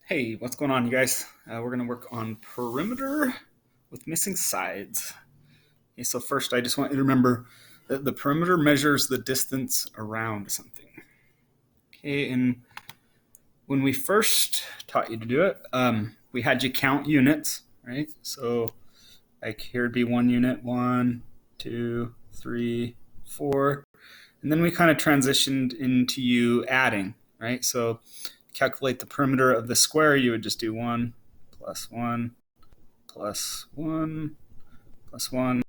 Hey, what's going on, you guys? We're going to work on perimeter with missing sides. Okay, so first, I just want you to remember that the perimeter measures the distance around something. Okay, and when we first taught you to do it, we had you count units, right? So, like here would be 1 unit, 1, 2, 3, 4. And then we kind of transitioned into you adding, right? So, calculate the perimeter of the square, you would just do 1 plus 1 plus 1 plus 1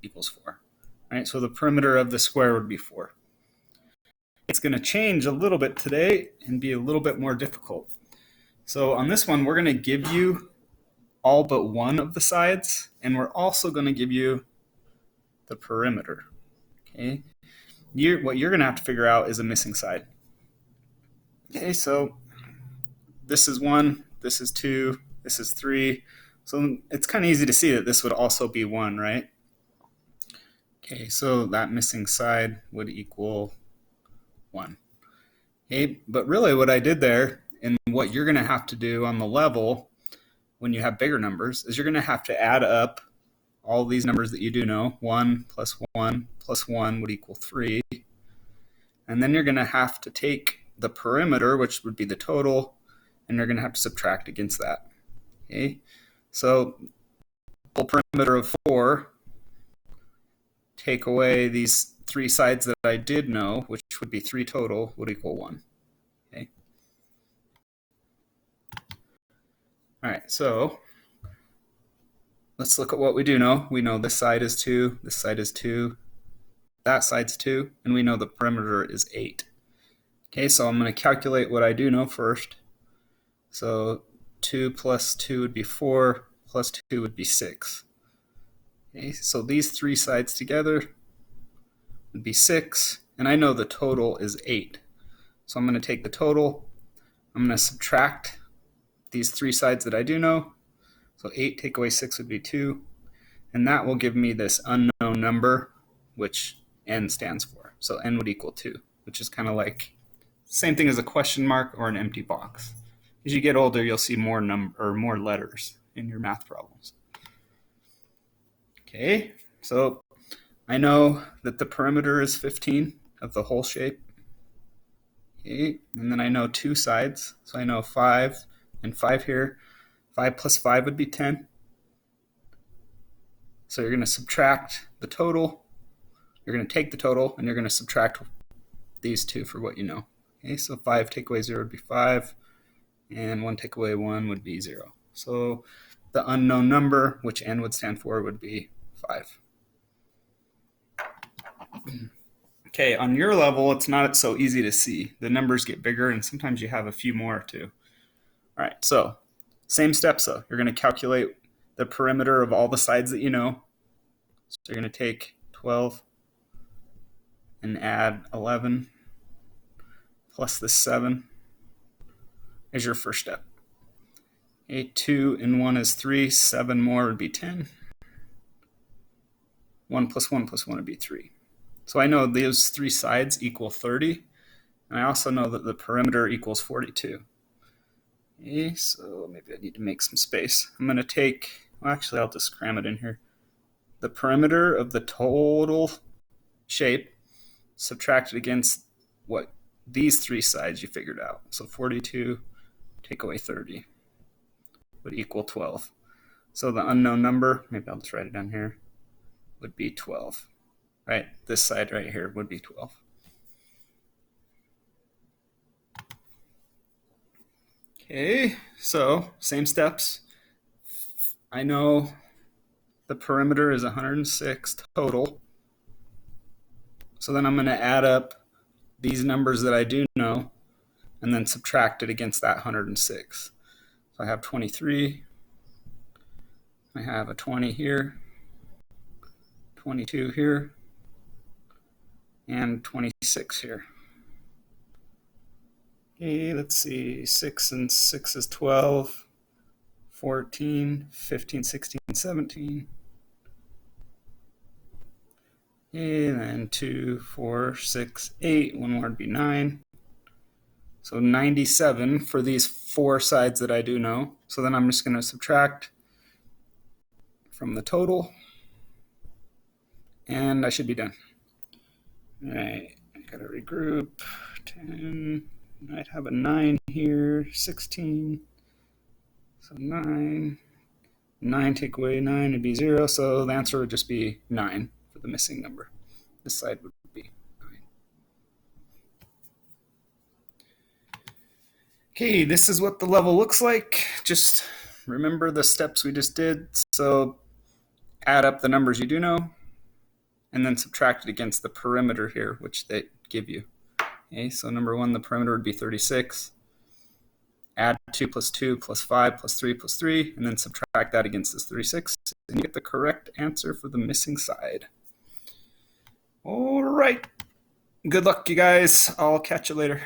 equals 4. Right? So the perimeter of the square would be 4. It's going to change a little bit today and be a little bit more difficult. So on this one, we're going to give you all but one of the sides, and we're also going to give you the perimeter. Okay? What you're going to have to figure out is a missing side. Okay, so this is 1, this is 2, this is 3. So it's kind of easy to see that this would also be 1, right? Okay, so that missing side would equal 1. Okay, but really what I did there and what you're going to have to do on the level when you have bigger numbers is you're going to have to add up all these numbers that you do know. 1 plus 1 plus 1 would equal 3. And then you're going to have to take the perimeter, which would be the total, and you're going to have to subtract against that. Okay, so the perimeter of 4, take away these 3 sides that I did know, which would be 3 total, would equal 1. Okay. All right, so let's look at what we do know. We know this side is 2, this side is 2, that side's 2, and we know the perimeter is 8. Okay, so I'm going to calculate what I do know first. So 2 plus 2 would be 4, plus 2 would be 6. Okay, so these 3 sides together would be 6, and I know the total is 8. So I'm going to take the total, I'm going to subtract these 3 sides that I do know. So 8 take away 6 would be 2, and that will give me this unknown number, which n stands for. So n would equal 2, which is kind of like same thing as a question mark or an empty box. As you get older, you'll see more letters in your math problems. Okay, so I know that the perimeter is 15 of the whole shape. Okay, and then I know 2 sides, so I know 5 and 5 here. 5 plus 5 would be 10. So you're going to subtract the total, you're going to take the total, and you're going to subtract these 2 for what you know. Okay, so 5 take away 0 would be 5, and 1 take away 1 would be 0. So the unknown number, which n would stand for, would be 5. Okay, on your level, it's not so easy to see. The numbers get bigger, and sometimes you have a few more too. All right, so same steps though. You're going to calculate the perimeter of all the sides that you know. So you're going to take 12 and add 11 plus this 7 is your first step. Okay, 2 and 1 is 3, 7 more would be 10. 1 plus 1 plus 1 would be 3. So I know those 3 sides equal 30, and I also know that the perimeter equals 42. Okay, so maybe I need to make some space. I'm going to take, well, actually I'll just cram it in here. The perimeter of the total shape subtracted against what these 3 sides you figured out. So 42 take away 30 would equal 12. So the unknown number, maybe I'll just write it down here, would be 12. Right, this side right here would be 12. Okay, so same steps. I know the perimeter is 106 total. So then I'm going to add up these numbers that I do know and then subtract it against that 106. So I have 23. I have a 20 here, 22 here, and 26 here. Okay, let's see. 6 and 6 is 12, 14, 15, 16, 17. And then 2, 4, 6, 8. One more would be 9. So 97 for these 4 sides that I do know. So then I'm just going to subtract from the total, and I should be done. All right, I gotta regroup. 10, might have a 9 here, 16. So 9. 9 take away 9 would be 0, so the answer would just be 9 for the missing number. This side would be 9. Okay, this is what the level looks like. Just remember the steps we just did. So add up the numbers you do know, and then subtract it against the perimeter here, which they give you. Okay, so number 1, the perimeter would be 36. Add 2 plus 2 plus 5 plus 3 plus 3, and then subtract that against this 36, and you get the correct answer for the missing side. All right. Good luck, you guys. I'll catch you later.